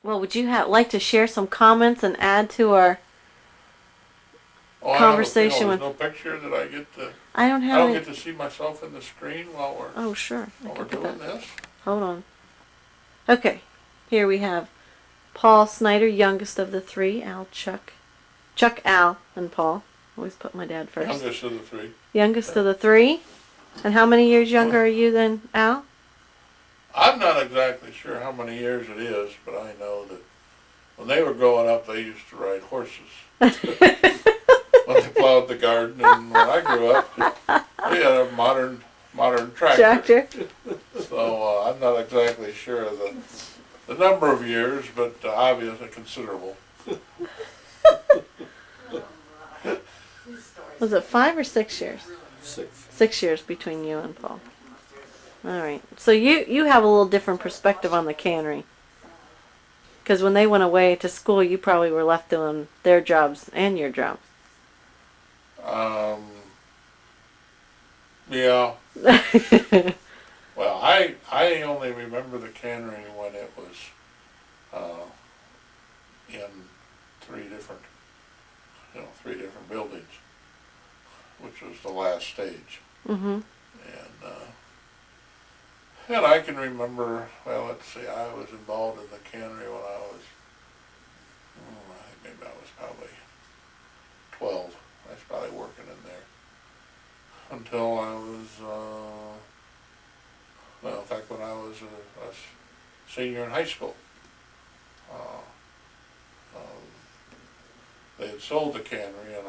Well, would you like to share some comments and add to our Oh, I have a, conversation there's with? no picture that I get to, I don't I have don't any. get to see myself in the screen Oh, sure. I while can we're put doing that. this. Hold on. Okay. Here we have Paul Snyder, youngest of the three. Chuck, Al, and Paul. Always put my dad first. Youngest of the three. Youngest of the three. And how many years younger are you than Al? I'm not exactly sure how many years it is, but I know that when they were growing up, they used to ride horses when they plowed the garden. And when I grew up, they had a modern tractor. So I'm not exactly sure of the number of years, but obviously considerable. Was it 5 or 6 years? 6. 6 years between you and Paul. All right. So you have a little different perspective on the cannery. Because when they went away to school, you probably were left doing their jobs and your job. Yeah. Well, I only remember the cannery when it was in three different buildings, which was the last stage. Mm-hmm. And I can remember, well, let's see, I was involved in the cannery when I was, I think maybe I was probably 12. I was probably working in there until I was, well, in fact, when I was a senior in high school. Uh, they had sold the cannery, and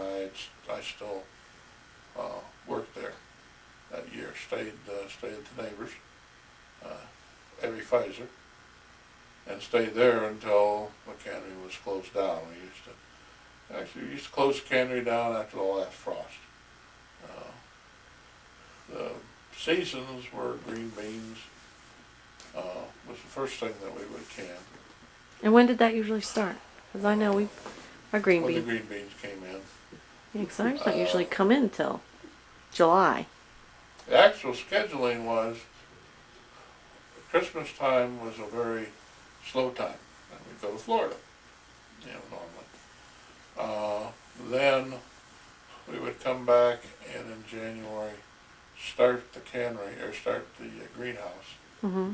I still worked there that year. Stayed at the neighbors, Evie Pfizer, and stayed there until the cannery was closed down. We used to close the cannery down after the last frost. The seasons were green beans. Was the first thing that we would can. And when did that usually start? Because I know our green When the beans. green beans came in. Yeah, 'cause ours don't usually come in till July. The actual scheduling was Christmas time was a very slow time, and we'd go to Florida, normally. Then we would come back and in January start the cannery or start the greenhouse, Mm-hmm.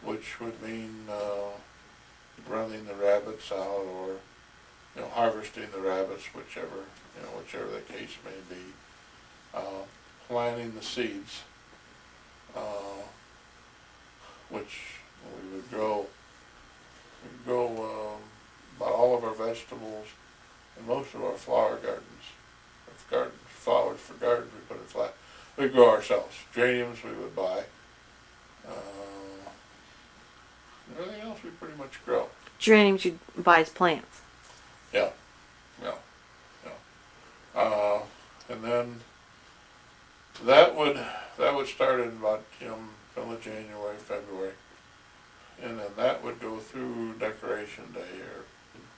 which would mean running the rabbits out or harvesting the rabbits, whichever the case may be. Planting the seeds, which we would grow. We'd grow about all of our vegetables and most of our flower gardens. Flowers for gardens, we put it flat. We grow ourselves. Geraniums we would buy. Everything else we pretty much grow. Geraniums you buy as plants. Yeah. And then that would start in about middle of January, February, and then that would go through Decoration Day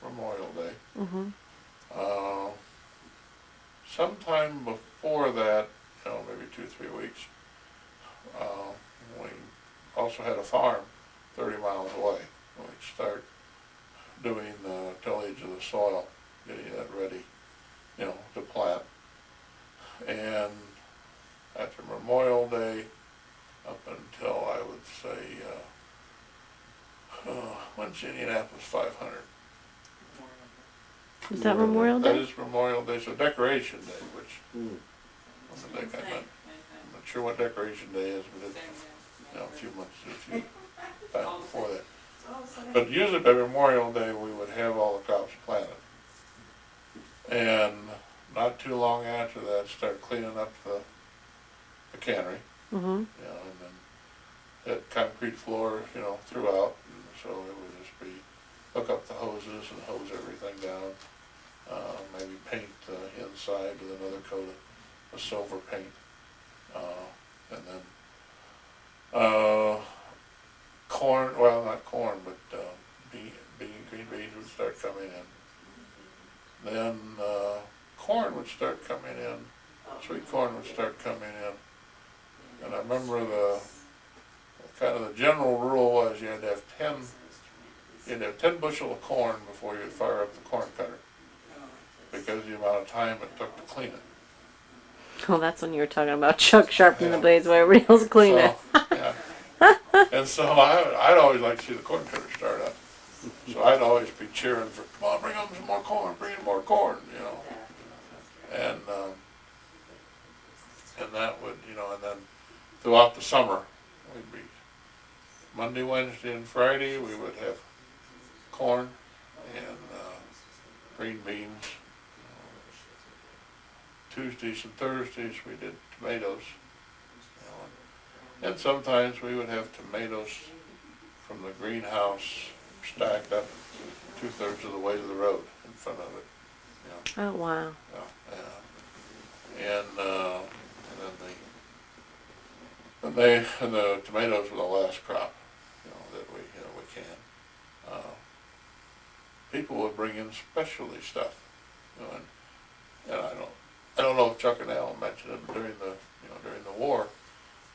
or Memorial Day. Mm-hmm. Sometime before that, maybe 2-3 weeks, we also had a farm 30 miles away. We'd start doing the tillage of the soil, getting that ready, to plant. And after Memorial Day, up until I would say, when's Indianapolis 500? Is that Memorial That Day? is Memorial Day, so Decoration Day, which I think I'm not sure what Decoration Day is, but it's a few times before that. But usually by Memorial Day we would have all the crops planted, and not too long after that start cleaning up the cannery, Mm-hmm. and then had concrete floor, throughout, and so it would just be hook up the hoses and hose everything down. Maybe paint the inside with another coat of silver paint, and then corn. Well, not corn, but green beans would start coming in. Then corn would start coming in. Sweet corn would start coming in. And I remember the general rule was you had to have you'd have 10 bushel of corn before you'd fire up the corn cutter, because of the amount of time it took to clean it. Oh, that's when you were talking about Chuck sharpening the Yeah. blades while everybody else cleaned it. So, yeah. And so I'd always like to see the corn cutter start up. So I'd always be cheering for, come on, bring on some more corn, bring in more corn, you know. And that would, you know, and then throughout the summer, we'd be Monday, Wednesday, and Friday, we would have corn and green beans. Tuesdays and Thursdays, we did tomatoes. You know, and sometimes we would have tomatoes from the greenhouse stacked up 2/3 of the way to the road in front of it. You know, Oh, wow. and the tomatoes were the last crop, you know, that we can. People would bring in specialty stuff, you know, and I don't know if Chuck and Al mentioned it, but during the war,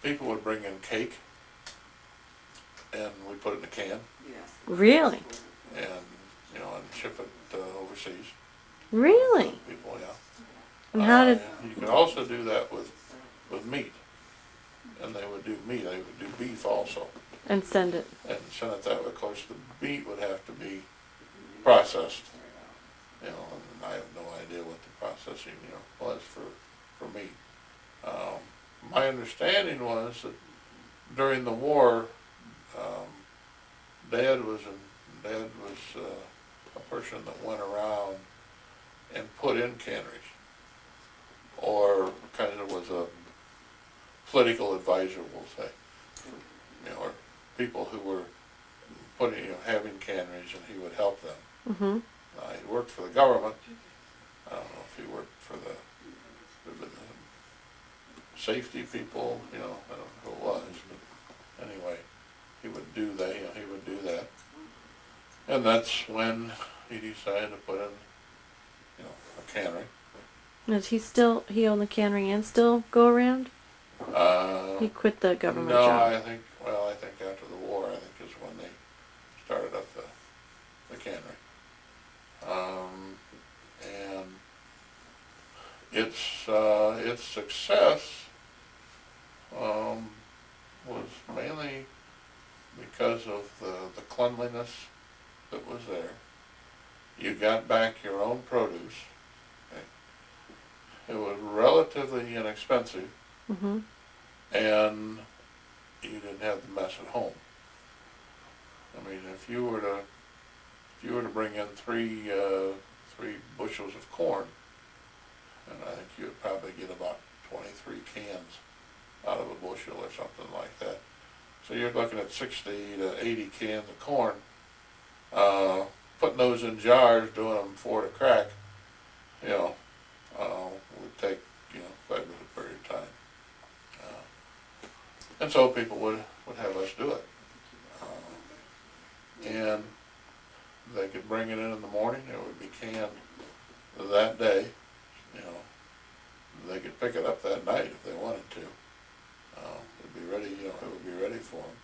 people would bring in cake, and we put it in a can, Really? and and ship it overseas. Really? People, yeah. And how did? You could also do that with meat, and they would do meat. They would do beef also, And send it. and send it that way. Of course, the meat would have to be processed, you know, and I have no idea what the processing, was for meat. My understanding was that during the war, Dad was a person that went around and put in canneries, or kind of was a political advisor, we'll say, or people who were having canneries, and he would help them. Mm-hmm. He worked for the government. I don't know if he worked for the safety people, I don't know who it was, but anyway, he would do that, he would do that. And that's when he decided to put in, a cannery. Is he owned the cannery and still go around? He quit the government No, job. I think after the war, I think is when they started up the cannery. And its success was mainly because of the cleanliness that was there. You got back your own produce. Okay. It was relatively inexpensive, Mm-hmm. and you didn't have the mess at home. I mean, if you were to bring in three bushels of corn, and I think you would probably get about 23 cans out of a bushel or something like that. So you're looking at 60 to 80 cans of corn. Putting those in jars, doing them 4 to crack, would take quite a bit of period of time. And so people would have us do it. And they could bring it in the morning. It would be canned that day. They could pick it up that night if they wanted to. It'd be ready. It would be ready for them.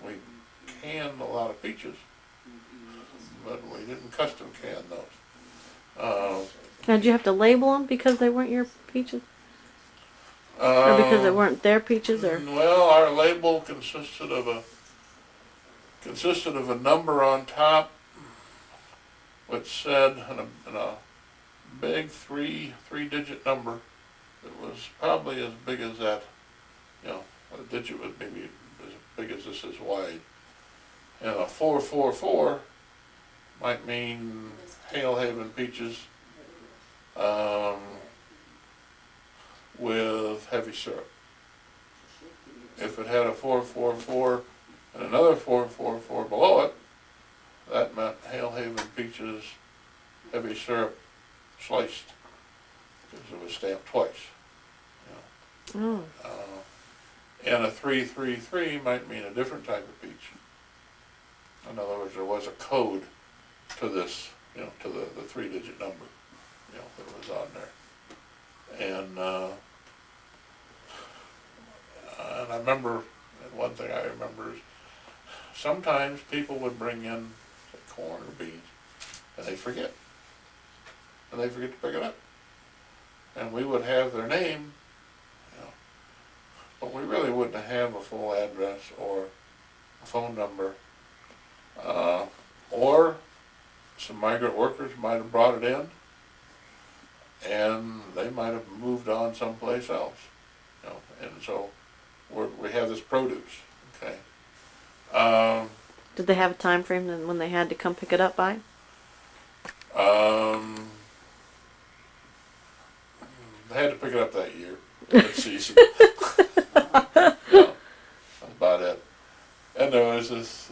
We canned a lot of peaches, but we didn't custom can those. Now, did you have to label them because they weren't your peaches, or because they weren't their peaches, or? Well, our label consisted of a number on top, which said in a big three-digit number that was probably as big as that. A digit was maybe as big as this is wide. And a 444 might mean Hale Haven peaches with heavy syrup. If it had a 444 and another 444 below it, that meant Hale Haven peaches, heavy syrup, sliced, because it was stamped twice. Oh. And a 333 might mean a different type of peach. In other words, there was a code to this, to the three-digit number, that was on there. And I remember, and one thing I remember is sometimes people would bring in, say, corn or beans, and they forget. And they forget to pick it up. And we would have their name, you know, but we really wouldn't have a full address or a phone number. Or some migrant workers might have brought it in, and they might have moved on someplace else. You know, and so we have this produce, okay? Did they have a time frame then when they had to come pick it up by? They had to pick it up that year, that season. Yeah, that's about it. And there was this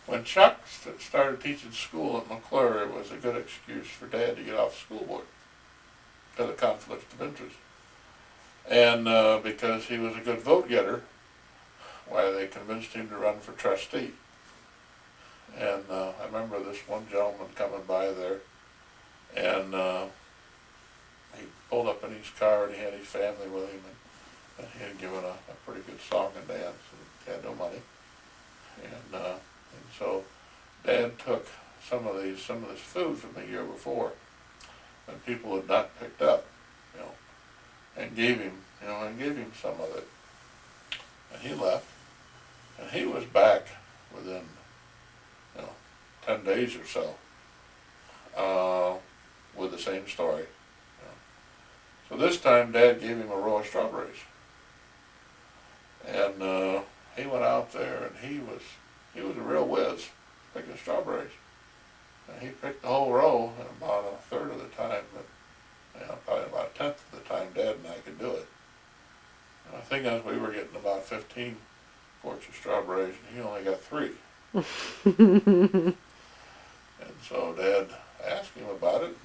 when Chuck started teaching school at McClure, it was a good excuse for Dad to get off the school board because of conflicts of interest. And because he was a good vote getter, why they convinced him to run for trustee. And I remember this one gentleman coming by there, and he pulled up in his car, and he had his family with him, and he had given a pretty good song and dance, and he had no money. And so Dad took some of this food from the year before that people had not picked up, you know, and gave him some of it. And he left, and he was back within, 10 days or so, with the same story. You know. So this time Dad gave him a row of strawberries. And he went out there, and he was a real whiz picking strawberries. And he picked the whole row in about a third of the time, but probably about a tenth of the time Dad and I could do it. And the thing is, we were getting about 15 quarts of strawberries, and he only got 3. And so Dad asked him about it, and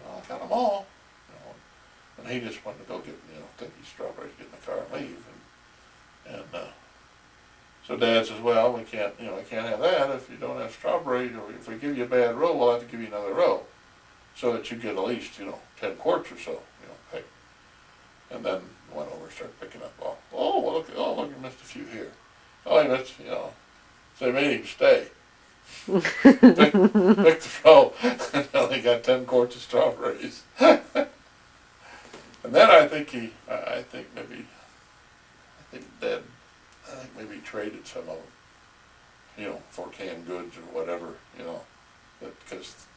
I got them all. And he just wanted to go get, take these strawberries, get in the car and leave. And so Dad says, well, we can't have that if you don't have strawberries, or if we give you a bad row, we'll have to give you another row, so that you get at least, 10 quarts or so, pick. And then went over and started picking up look, you missed a few here. Oh, he missed, so they made him stay. pick the row, and only got 10 quarts of strawberries. And then I think Dad maybe traded some of them, for canned goods or whatever, because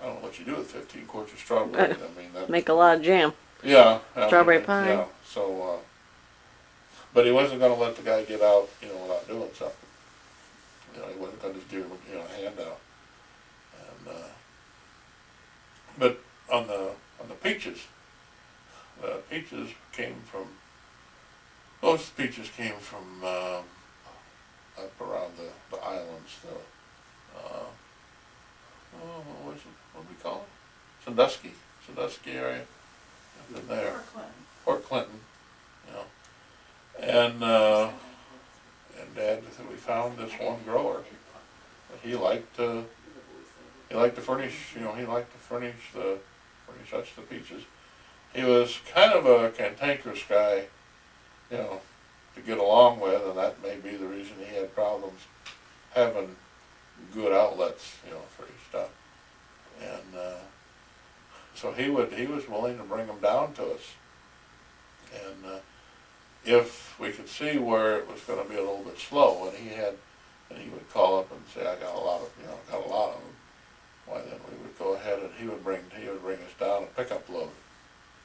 I don't know what you do with 15 quarts of strawberries. I mean, that Make a lot of jam. Yeah. Strawberry pie. Yeah. So, but he wasn't going to let the guy get out, without doing something. He wasn't going to just give him, a handout. And but on the peaches came from. Most peaches came from up around the islands. What was it? What do we call it? Sandusky area. Up in there. Port Clinton. And Dad said we found this one grower that he liked to furnish. He liked to furnish us the peaches. He was kind of a cantankerous guy, to get along with, and that may be the reason he had problems having good outlets, for his stuff. And so he was willing to bring them down to us. And if we could see where it was going to be a little bit slow, and he would call up and say, I got a lot of them. Why then we would go ahead, and he would bring us down a pickup load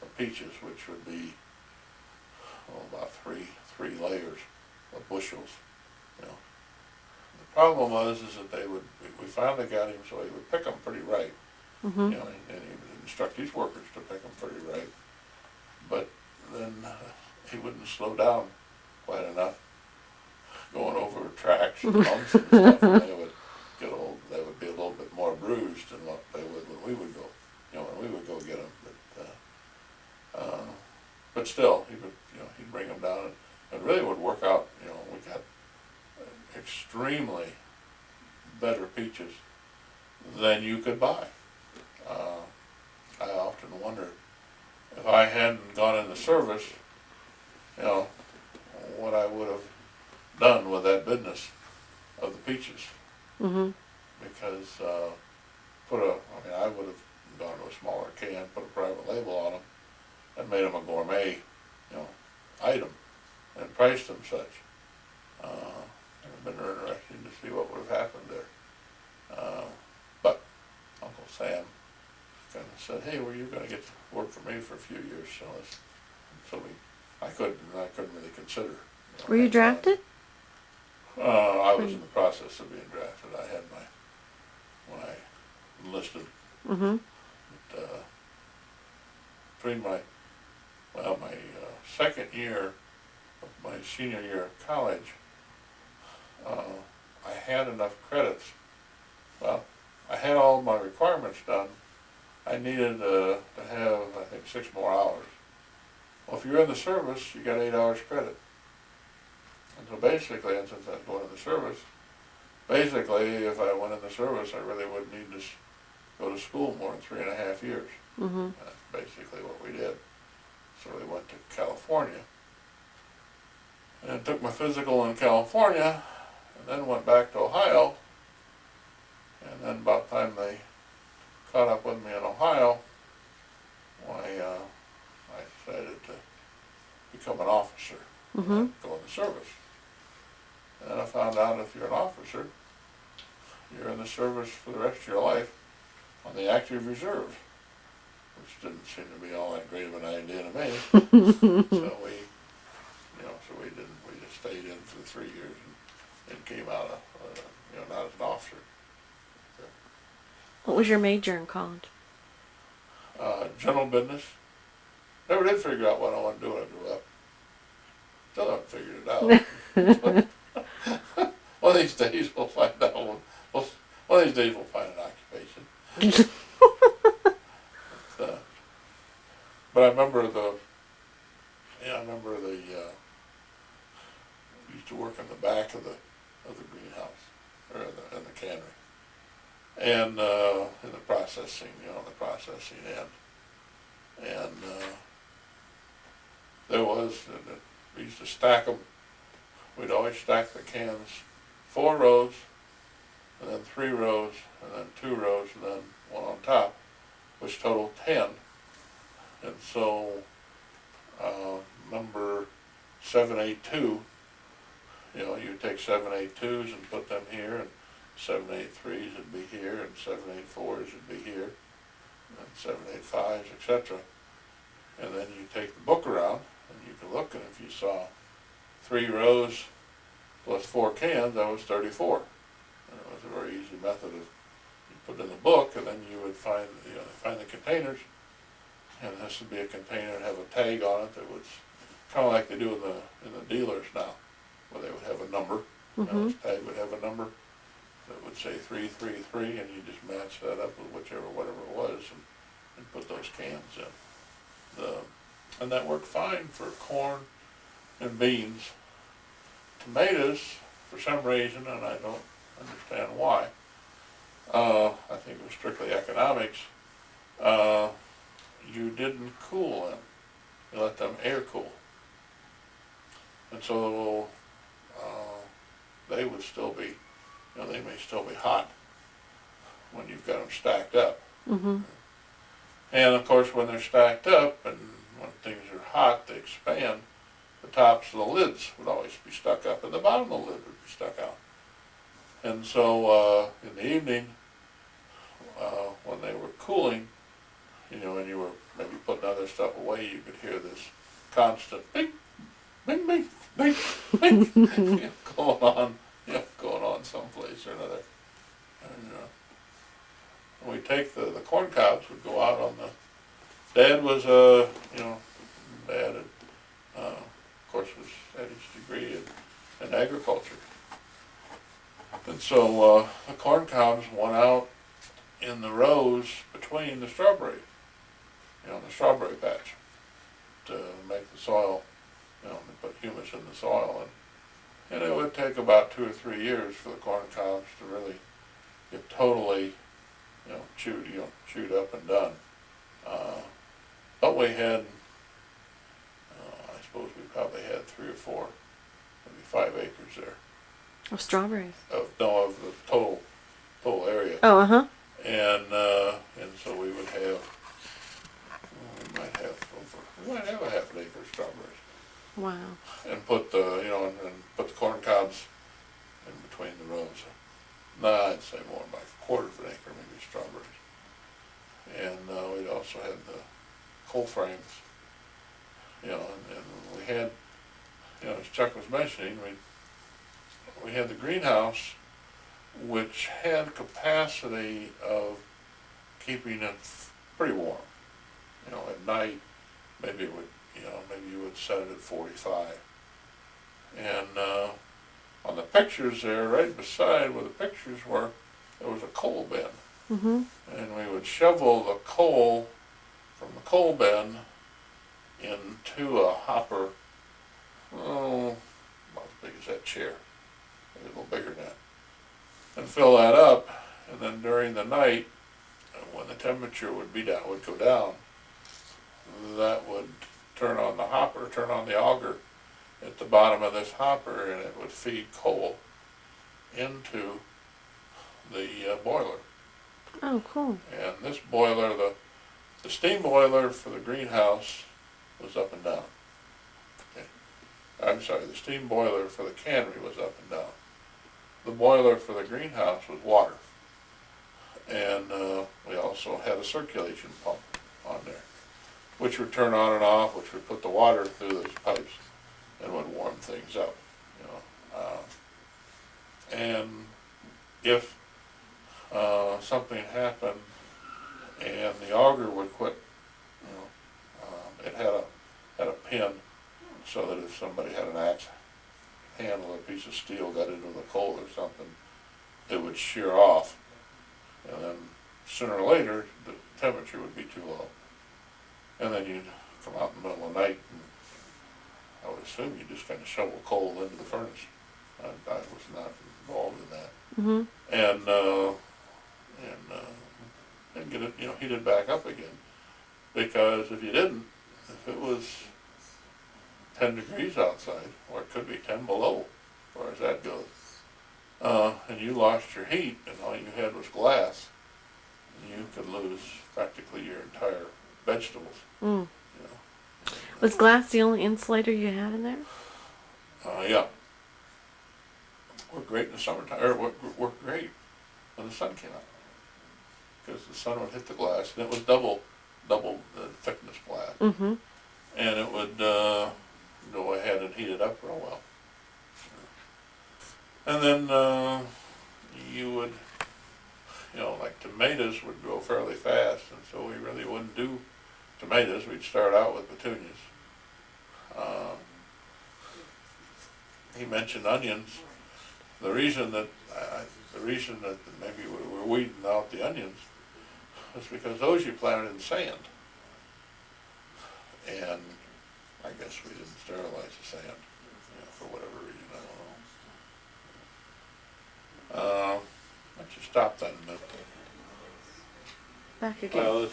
of peaches, which would be about three layers of bushels. The problem was that we finally got him so he would pick them pretty right. Mm-hmm. And he would instruct his workers to pick them pretty right. But then he wouldn't slow down quite enough, going over tracks and bumps and stuff, and they would be a little bit more bruised than what they would when we would go, when we would go get them. But still, he'd bring them down, and really would work out. We got extremely better peaches than you could buy. I often wonder if I hadn't gone into service, what I would have done with that business. peaches. Mhm. Because, I would have gone to a smaller can, put a private label on them, and made them a gourmet, item, and priced them such. It would have been interesting to see what would have happened there. But Uncle Sam kind of said, "Hey, well, you're going to get to work for me for a few years, so I couldn't really consider." Were you hanging on. drafted? I was in the process of being drafted. I had when I enlisted, Mhm. between my second year of my senior year of college, I had enough credits. Well, I had all my requirements done. I needed to have, I think, 6 more hours. Well, if you're in the service, you got 8 hours credit. And so basically, and since I was going in the service, basically, if I went in the service, I really wouldn't need to go to school more than 3.5 years. Mhm. That's basically what we did. So we went to California and took my physical in California, and then went back to Ohio. And then about the time they caught up with me in Ohio, I decided to become an officer, Mhm. go in the service. And then I found out if you're an officer, you're in the service for the rest of your life on the active reserve, which didn't seem to be all that great of an idea to me. So we just stayed in for 3 years and came out not as an officer. What was your major in college? General business. Never did figure out what I wanted to do when I grew up. Still haven't figured it out. One of these days we'll find out. One of these days we'll find an occupation. But I remember we used to work in the back of the greenhouse, or in the cannery, and in the processing end. And we used to stack them. We'd always stack the cans 4 rows, and then 3 rows, and then 2 rows, and then one on top, which totaled 10. And so, number 782, you take 782s and put them here, and 783s would be here, and 784s would be here, and 785s, etc. And then you take the book around, and you can look, and if you saw 3 rows plus 4 cans, that was 34. And it was a very easy method of, you put in the book, and then you would find the containers, and this would be a container that have a tag on it that was kind of like they do in the dealers now, where they would have a number. Mhm. This tag would have a number that would say 333, and you just match that up with whatever it was, and put those cans in. And that worked fine for corn and beans. Tomatoes, for some reason, and I don't understand why, I think it was strictly economics, you didn't cool them. You let them air cool. And so they would still be, they may still be hot when you've got them stacked up. Mhm. And of course, when they're stacked up and when things are hot, they expand. The tops of the lids would always be stuck up, and the bottom of the lid would be stuck out. And so in the evening, when they were cooling, and you were maybe putting other stuff away, you could hear this constant bing, bing, bing, bing, bing, going on someplace or another. And we take the corn cobs, would go out on the. Dad was Dad had, of course, had his degree in agriculture, and so the corn cobs went out in the rows between the strawberry, the strawberry patch, to make the soil, to put humus in the soil, and it would take about 2 or 3 years for the corn cobs to really get totally, chewed up and done. But we had, I suppose we probably had 3 or 4, maybe 5 acres there. Oh, strawberries. of the total area. Oh, uh-huh. And so we would have, we might have a half an acre of strawberries. Wow. And put the, and put the corn cobs in between the rows. No, I'd say more, like a quarter of an acre, maybe strawberries. And we'd also had the coal frames, and we had, as Chuck was mentioning, we had the greenhouse, which had capacity of keeping it pretty warm. At night, maybe it would, maybe you would set it at 45. And on the pictures there, right beside where the pictures were, there was a coal bin. Mm-hmm. And we would shovel the coal from the coal bin into a hopper, about as big as that chair, maybe a little bigger than that, and fill that up. And then during the night, when the temperature would go down, that would turn on the hopper, turn on the auger at the bottom of this hopper, and it would feed coal into the boiler. Oh, cool. And this boiler, the steam boiler for the greenhouse was up and down. Okay. I'm sorry, the steam boiler for the cannery was up and down. The boiler for the greenhouse was water. And we also had a circulation pump on there, which would turn on and off, which would put the water through those pipes and would warm things up. And if something happened and the auger would quit, it had a pin so that if somebody had an axe handle or a piece of steel got into the coal or something, it would shear off. And then sooner or later, the temperature would be too low. And then you'd come out in the middle of the night, and I would assume you just kind of shovel coal into the furnace. I was not involved in that. Mm-hmm. And get it, heated back up again. Because if you didn't, if it was 10 degrees outside, or it could be 10 below, as far as that goes, and you lost your heat and all you had was glass, you could lose practically your entire vegetables. Mm. Was glass the only insulator you had in there? Yeah. Worked great in the summertime, or worked great when the sun came out. Because the sun would hit the glass, and it was double the thickness glass. Mm-hmm. And it would go ahead and heat it up real well. And then you would, like tomatoes would grow fairly fast, and so we really wouldn't do tomatoes. We'd start out with petunias. He mentioned onions. The reason that maybe we were weeding out the onions was because those you planted in sand, and I guess we didn't sterilize the sand, for whatever reason. I don't know. Why don't you stop that a minute? Back again. Well, as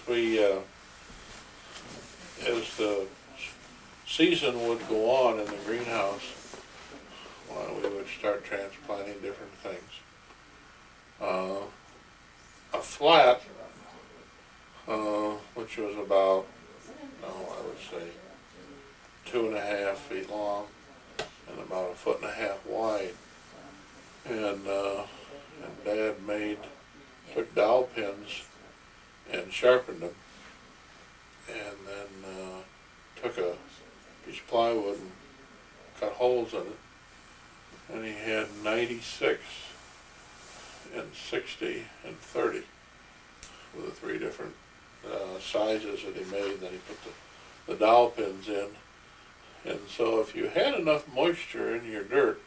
the season would go on in the greenhouse, we would start transplanting different things. A flat, which was about, I would say 2.5 feet long and about 1.5 feet wide. And Dad took dowel pins and sharpened them, and then took a piece of plywood and cut holes in it. And he had 96 and 60 and 30 with the 3 different sizes that he made. Then he put the dowel pins in. And so if you had enough moisture in your dirt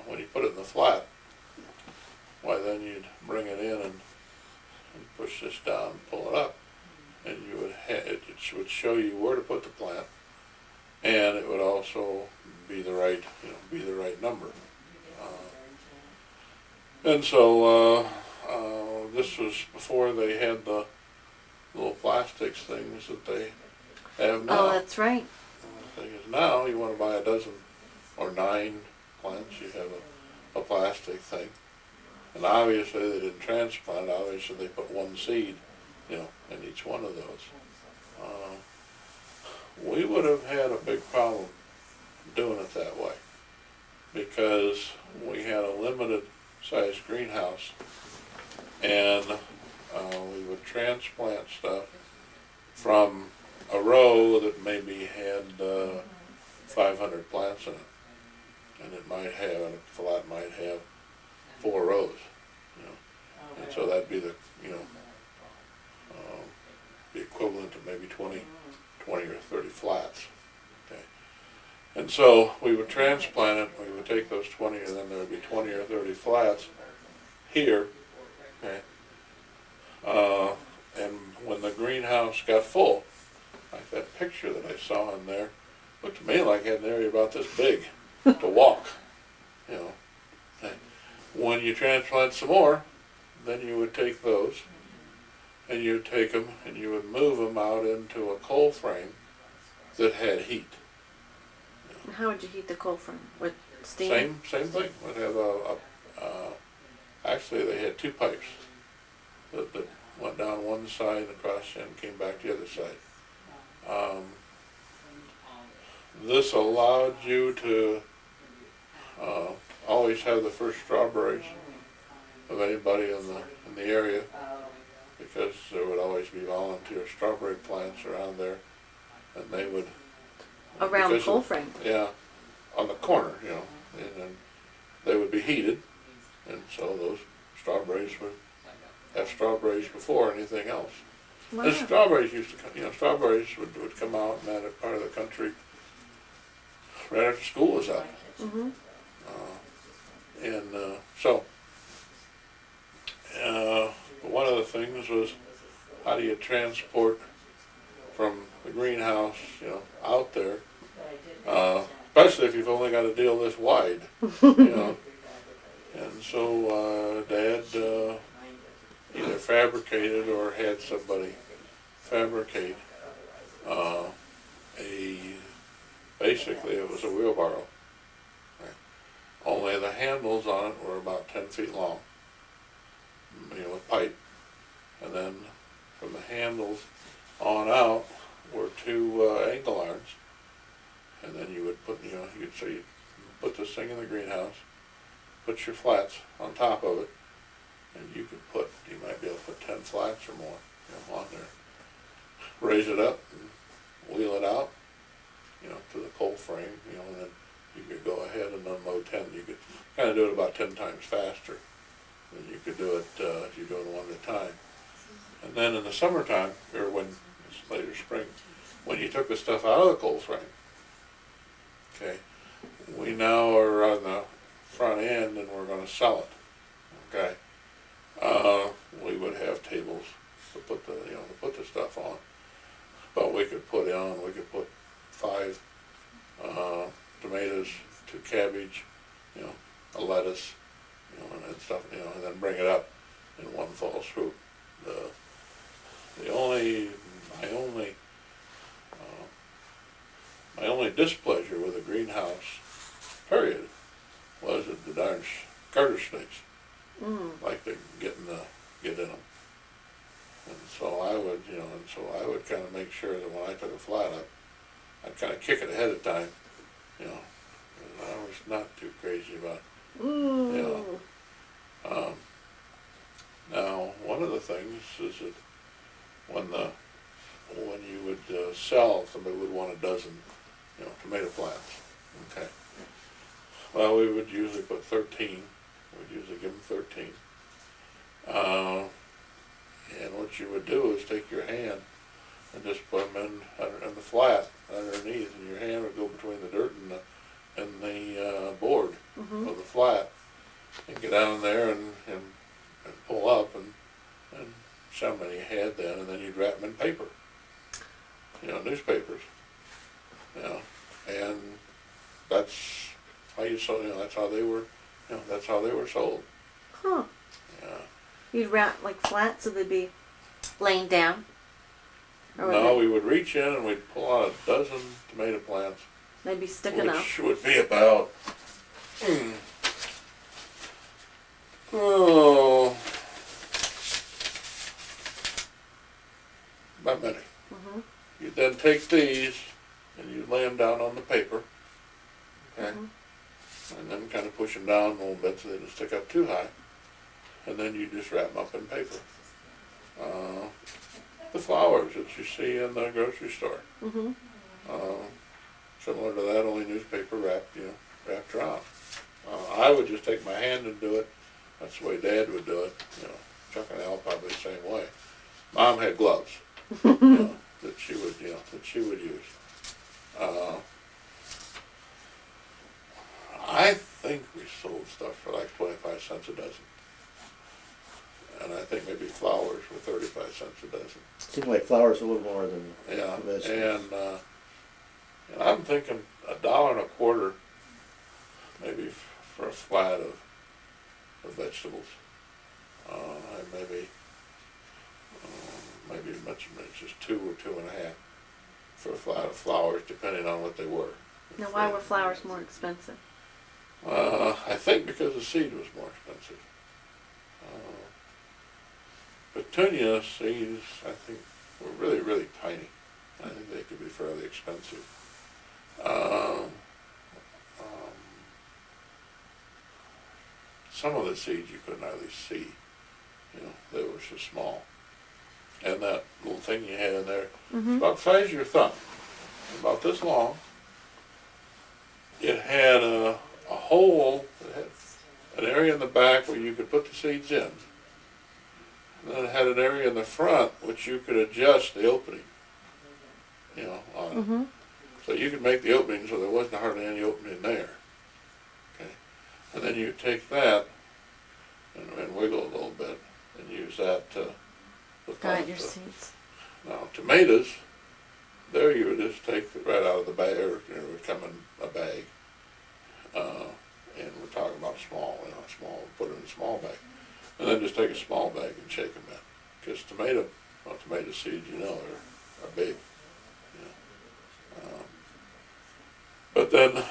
when you put it in the flat, why then you'd bring it in and push this down and pull it up. And it would show you where to put the plant, and it would also be the right number. And so this was before they had the little plastics things that they have now. Oh, that's right. The thing is, now you want to buy a dozen or 9 plants, you have a plastic thing. And obviously they didn't transplant, obviously they put one seed, you know, in each one of those. We would have had a big problem doing it that way because we had a limited size greenhouse, and we would transplant stuff from a row that maybe had 500 plants in it, and it might have, and a flat might have 4 rows, you know, and so that'd be the, you know, the equivalent to maybe 20 or 30 flats. Okay. And so we would transplant it, we would take those 20, and then there would be 20 or 30 flats here. Okay. And when the greenhouse got full, like that picture that I saw in there, looked to me like it had an area about this big to walk, you know. Okay. When you transplant some more, then you would take those, and you would take them and you would move them out into a coal frame that had heat. How would you heat the coal frame? With steam? Same thing. Would have actually they had 2 pipes that went down one side and across and came back the other side. This allowed you to always have the first strawberries of anybody in the area, because there would always be volunteer strawberry plants around there, and they would around the coal frame. Yeah, on the corner, you know, and then they would be heated, and so those strawberries would have strawberries before anything else. Wow. And strawberries used to come, you know, strawberries would come out in that part of the country right after school was out. Mm-hmm. So one of the things was, how do you transport from the greenhouse, you know, out there, especially if you've only got a deal this wide, you know. And so Dad either fabricated or had somebody fabricate basically it was a wheelbarrow. Only the handles on it were about 10 feet long, you know, with pipe. And then from the handles on out were 2 angle irons. And then you would put, you know, you'd put this thing in the greenhouse, put your flats on top of it, and you might be able to put 10 flats or more, you know, on there. Raise it up and wheel it out, you know, to the coal frame, you know, and then you could go ahead and unload 10. You could kind of do it about 10 times faster than you could do it if you're doing one at a time. And then in the summertime, or when it's later spring, when you took the stuff out of the coal frame, okay, we now are on the front end and we're going to sell it, okay. We would have tables to put the stuff on, but we could put 5 tomatoes, 2 cabbage, you know, a lettuce, you know, and stuff, you know, and then bring it up in one fell swoop. My only displeasure with the greenhouse, period, was that the darn garter snakes like to get in them. And so I would kind of make sure that when I took a flat up, I'd kind of kick it ahead of time, you know, 'cause I was not too crazy about, you know. Now, one of the things is that when you would sell, somebody would want a dozen, you know, tomato plants. Okay. Well, we would usually put 13. We'd usually give them 13. And what you would do is take your hand and just put them in the flat underneath, and your hand would go between the dirt and the board of the flat, and get down there and pull up and somebody you had then, and then you'd wrap them in paper, you know, newspapers, you know, and that's how you sold, you know, that's how they were sold. Huh. Yeah. You'd wrap like flat so they'd be laying down? Or No, we would reach in and we'd pull out a dozen tomato plants, they'd be sticking up? which would be about take these and you lay them down on the paper, okay? Mhm. And then kind of push them down a little bit so they don't stick up too high. And then you just wrap them up in paper. The flowers that you see in the grocery store. Mhm. Similar to that, only newspaper wrapped, wrapped around. I would just take my hand and do it. That's the way Dad would do it. Chuck and Al probably the same way. Mom had gloves, that she would use. I think we sold stuff for like 25 cents a dozen. And I think maybe flowers were 35 cents a dozen. Seems like flowers a little more than Yeah, vegetables. and I'm thinking $1.25, maybe for a flat of vegetables. And maybe much just 2 or 2.5 for a flat of flowers, depending on what they were. Now, why were flowers more expensive? I think because the seed was more expensive. Petunia seeds, I think, were really, really tiny. I think they could be fairly expensive. Some of the seeds you couldn't hardly see. They were so small. And that little thing you had in there, Mhm. about the size of your thumb, about this long. It had a hole, it had an area in the back where you could put the seeds in. And then it had an area in the front which you could adjust the opening, on it. Mhm. So you could make the opening so there wasn't hardly any opening there. Okay. And then you take that and wiggle a little bit and use that to Guide your seeds. Now tomatoes, there you would just take it right out of the bag, or it would come in a bag. And we're talking about small, put it in a small bag. And then just take a small bag and shake them in. Because tomato seeds, are big. But then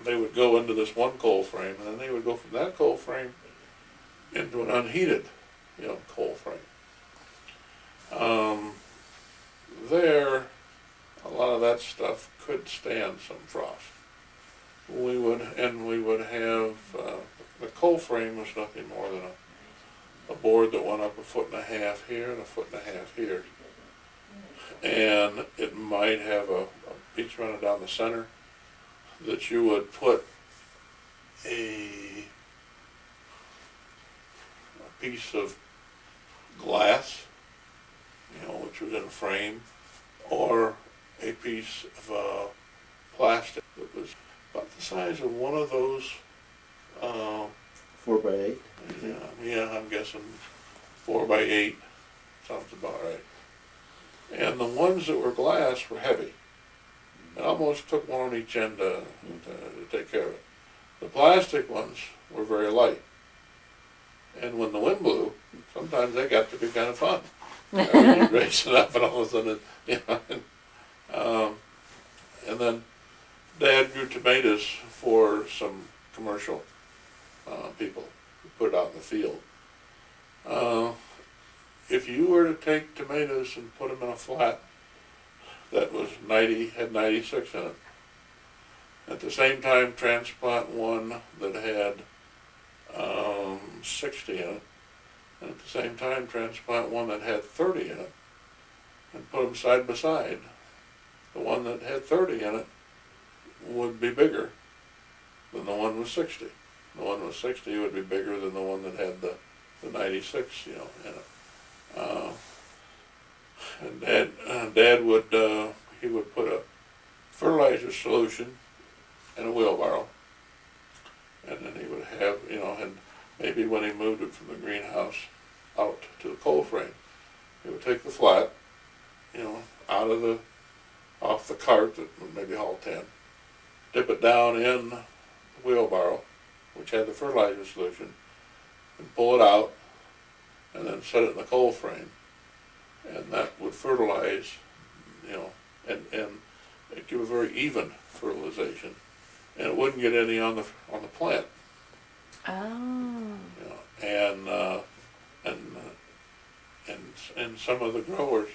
they would go into this one cold frame, and then they would go from that cold frame into an unheated, cold frame. There, a lot of that stuff could stand some frost. We would have, the cold frame was nothing more than a board that went up 1.5 feet here and 1.5 feet here. And it might have a piece running down the center that you would put a piece of glass, which was in a frame, or a piece of plastic that was about the size of one of those. 4x8. Yeah, I'm guessing 4x8 sounds about right. And the ones that were glass were heavy. It almost took one on each end to take care of it. The plastic ones were very light. And when the wind blew, sometimes they got to be kind of fun. You'd raise it up and all of a sudden, and then Dad grew tomatoes for some commercial people who put it out in the field. If you were to take tomatoes and put them in a flat that was had 96 in it, at the same time transplant one that had 60 in it, and at the same time transplant one that had 30 in it, and put them side by side, the one that had 30 in it would be bigger than the one with 60. The one with 60 would be bigger than the one that had the 96, in it. And Dad would he would put a fertilizer solution in a wheelbarrow, and then he would have, and maybe when he moved it from the greenhouse out to the cold frame, he would take the flat, off the cart that would maybe haul 10, dip it down in the wheelbarrow, which had the fertilizer solution, and pull it out, and then set it in the cold frame, and that would fertilize, and it'd give a very even fertilization, and it wouldn't get any on the plant. Oh. And some of the growers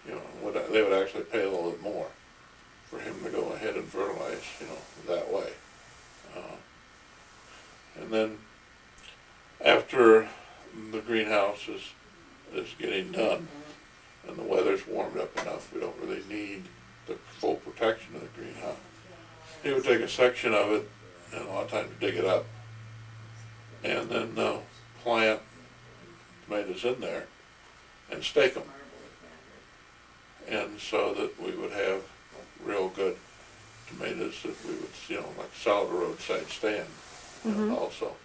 you know, they would actually pay a little bit more for him to go ahead and fertilize, you know, that way. And then after the greenhouse is getting done and the weather's warmed up enough, we don't really need the full protection of the greenhouse. He would take a section of it and a lot of times dig it up and then plant tomatoes in there and stake them. And so that we would have real good tomatoes that we would, you know, like sell at a roadside stand, you know, also.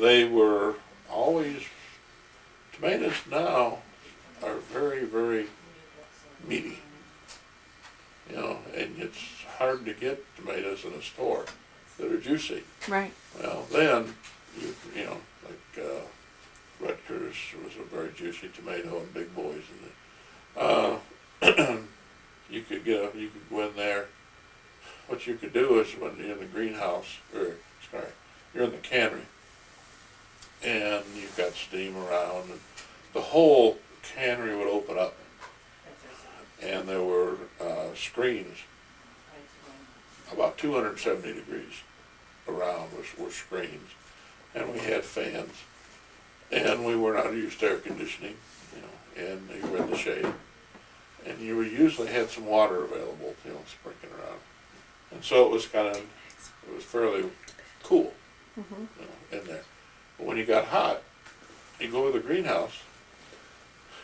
They were always, tomatoes now are very, very meaty, you know, and it's hard to get tomatoes in a store that are juicy. Right. Well, then, you know, like Rutgers was a very juicy tomato and Big Boys. And you could go in there. What you could do is when you're in the greenhouse, you're in the cannery, and you've got steam around, and the whole cannery would open up, and there were screens about 270 degrees around were screens, and we had fans, and we were not used to air conditioning, you know, and you were in the shade, and you usually had some water available, you know, sprinkling around, and so it was fairly cool, you know, in there. But when you got hot, you go to the greenhouse.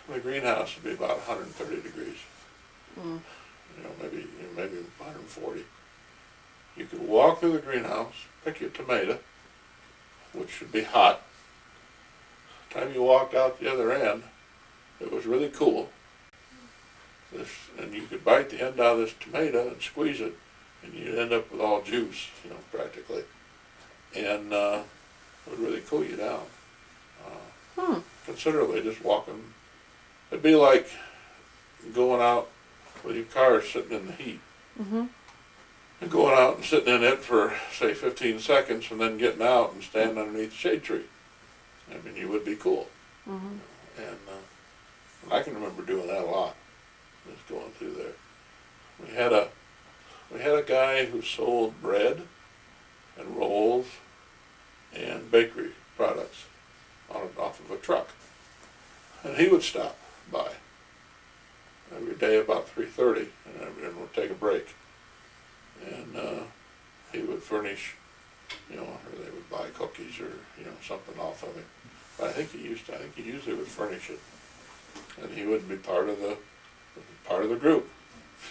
The greenhouse would be about 130 degrees, you know, maybe 140. You could walk through the greenhouse, pick your tomato, which should be hot. The time you walked out the other end, it was really cool. And you could bite the end out of this tomato and squeeze it, and you'd end up with all juice, you know, practically. And it would really cool you down considerably, just walking. It'd be like going out with your car sitting in the heat. And going out and sitting in it for, say, 15 seconds and then getting out and standing underneath the shade tree. I mean, you would be cool. And I can remember doing that a lot, just going through there. We had a guy who sold bread and rolls and bakery products off of a truck. And he would stop by every day about 3:30 and we'd take a break. And he would furnish, you know, or they would buy cookies or, you know, something off of it. But I think he usually would furnish it. And he would be part of the group.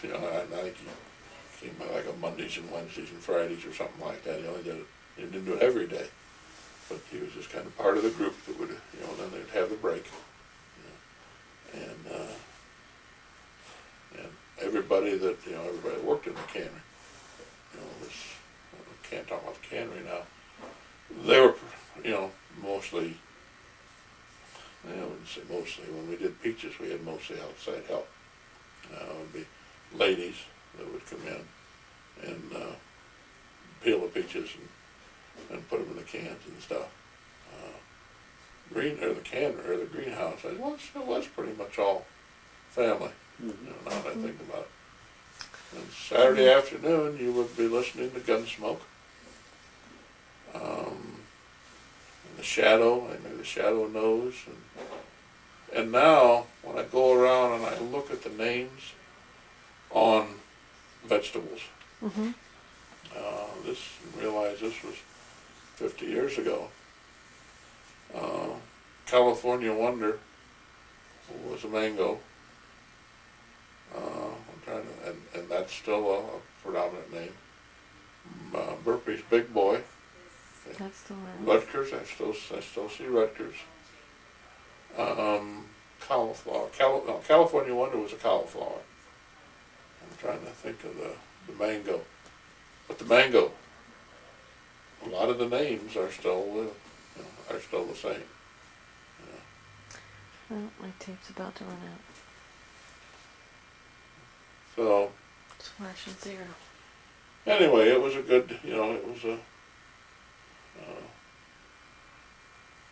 You know, I think he came by like on Mondays and Wednesdays and Fridays or something like that. He only did it, he didn't do it every day. But he was just kind of part of the group that would, you know, then they'd have the break. You know, and everybody that worked in the cannery, you know, I can't talk about the cannery now. They were, you know, mostly, I wouldn't say mostly, when we did peaches we had mostly outside help. It would be ladies that would come in and peel the peaches and put them in the cans and stuff. The greenhouse, it was pretty much all family, you know, now that I think about it. And Saturday afternoon, you would be listening to Gunsmoke. And the Shadow, I knew the Shadow knows. And now, when I go around and I look at the names on vegetables, realize this was 50 years ago. California Wonder was a mango. And that's still a predominant name. Burpee's Big Boy. That's the one. Rutgers, I still see Rutgers. Cauliflower. California Wonder was a cauliflower. I'm trying to think of the mango. But the mango, a lot of the names are still the same. Well, my tape's about to run out. So It's flashing 0. anyway, it was a good, it was a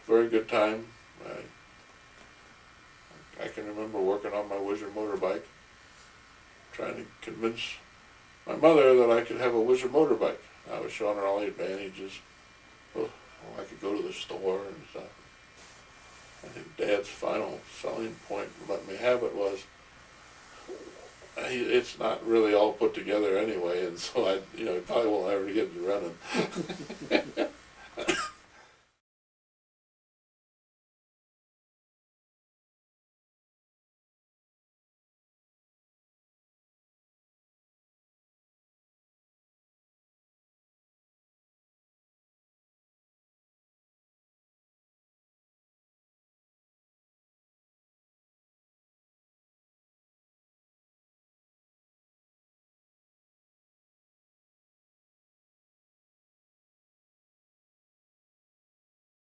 very good time. I can remember working on my Whizzer motorbike, trying to convince my mother that I could have a Whizzer motorbike. I was showing her all the advantages. Oh, I could go to the store and stuff. I think Dad's final selling point to let me have it was, it's not really all put together anyway, and so I probably won't ever get it running.